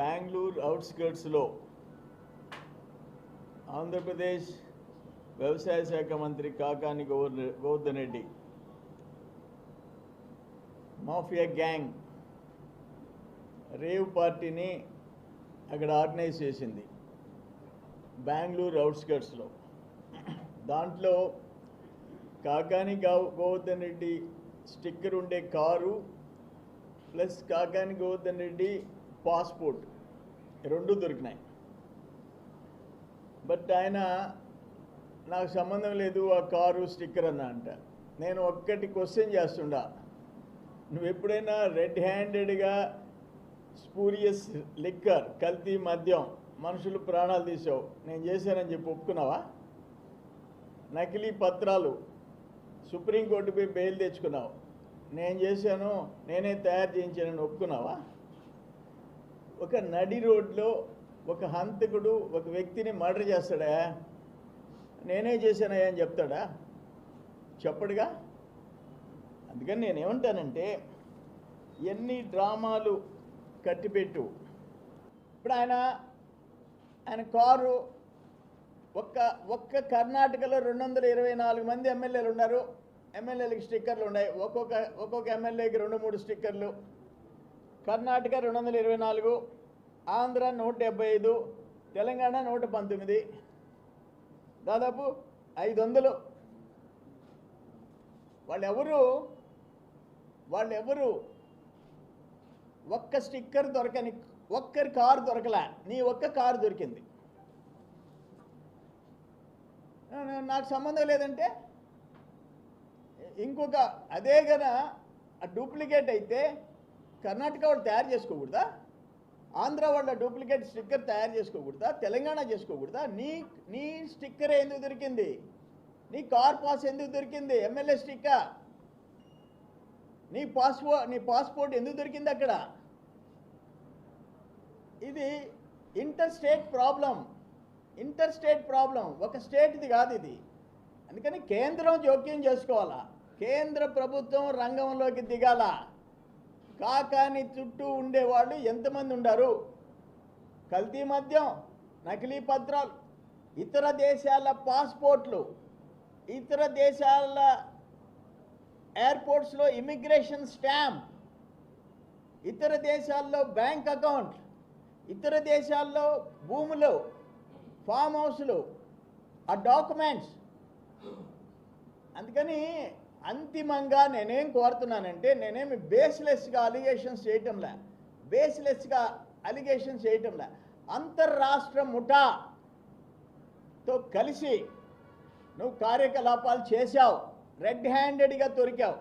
బెంగళూరు అవుట్స్కర్ట్స్లో ఆంధ్రప్రదేశ్ వ్యవసాయ శాఖ మంత్రి Kakani Govardhan Reddy mafia gang rave పార్టీని అక్కడ ఆర్గనైజ్ చేసింది బెంగళూరు అవుట్స్కర్ట్స్లో. దాంట్లో కాకాని గోవర్ధన్ రెడ్డి స్టిక్కర్ ఉండే car plus Kakani Govardhan Reddy passport రెండు దొరికినాయి. బట్ ఆయన నాకు సంబంధం లేదు ఆ కారు స్టిక్కర్ అన్న అంట. నేను ఒక్కటి క్వశ్చన్ చేస్తుండా, నువ్వు ఎప్పుడైనా రెడ్ హ్యాండెడ్గా స్పూరియస్ లిక్కర్ కల్తీ మద్యం మనుషులు ప్రాణాలు తీసావు, నేను చేశానని చెప్పి ఒప్పుకున్నావా? నకిలీ పత్రాలు సుప్రీంకోర్టుపై బెయిల్ తెచ్చుకున్నావు, నేను చేశాను, నేనే తయారు చేయించానని ఒప్పుకున్నావా? ఒక నడి రోడ్లో ఒక హంతకుడు ఒక వ్యక్తిని మర్డర్ చేస్తాడా, నేనే చేశానయ్యా అని చెప్తాడా? చెప్పడుగా. అందుకని నేనేమంటానంటే ఎన్ని డ్రామాలు కట్టిపెట్టు. ఇప్పుడు ఆయన కారు ఒక్క కర్ణాటకలో 224 మంది ఎమ్మెల్యేలు ఉన్నారు. ఎమ్మెల్యేలకి స్టిక్కర్లు ఉన్నాయి. ఒక్కొక్క ఎమ్మెల్యేకి 2-3 స్టిక్కర్లు. కర్ణాటక 224, ఆంధ్ర 175, తెలంగాణ 119, దాదాపు 500. వాళ్ళెవరు ఒక్క స్టిక్కర్ దొరకని, ఒక్కరి కారు దొరకలే, నీ ఒక్క కారు దొరికింది. నాకు సంబంధం లేదంటే ఇంకొక అదే గన డూప్లికేట్ అయితే కర్ణాటక వాళ్ళు తయారు చేసుకోకూడదా? ఆంధ్ర వాళ్ళ డూప్లికేట్ స్టిక్కర్ తయారు చేసుకోకూడదా? తెలంగాణ చేసుకోకూడదా? నీ స్టిక్కర్ ఎందుకు దొరికింది? నీ కార్ పాస్ ఎందుకు దొరికింది? MLA sticker. నీ పాస్పోర్ట్ ఎందుకు దొరికింది అక్కడ? ఇది ఇంటర్ స్టేట్ ప్రాబ్లం, ఒక స్టేట్ది కాదు ఇది. అందుకని కేంద్రం జోక్యం చేసుకోవాలా, కేంద్ర ప్రభుత్వం రంగంలోకి దిగాల. కాకాని చుట్టూ ఉండేవాళ్ళు ఎంతమంది ఉండారు? కల్తీ మద్యం, నకిలీ పత్రాలు, ఇతర దేశాల పాస్పోర్ట్లు, ఇతర దేశాల ఎయిర్పోర్ట్స్లో ఇమిగ్రేషన్ స్టాంప్, ఇతర దేశాల్లో బ్యాంక్ అకౌంట్, ఇతర దేశాల్లో భూములు, ఫామ్ హౌస్లు, ఆ డాక్యుమెంట్స్. అందుకని అంతిమంగా నేనేం కోరుతున్నానంటే, నేనేమి బేస్లెస్గా అలిగేషన్స్ చేయటంలే, అంతర్రాష్ట్ర ముఠాతో కలిసి నువ్వు కార్యకలాపాలు చేశావు, రెడ్ హ్యాండెడ్గా దొరికావు.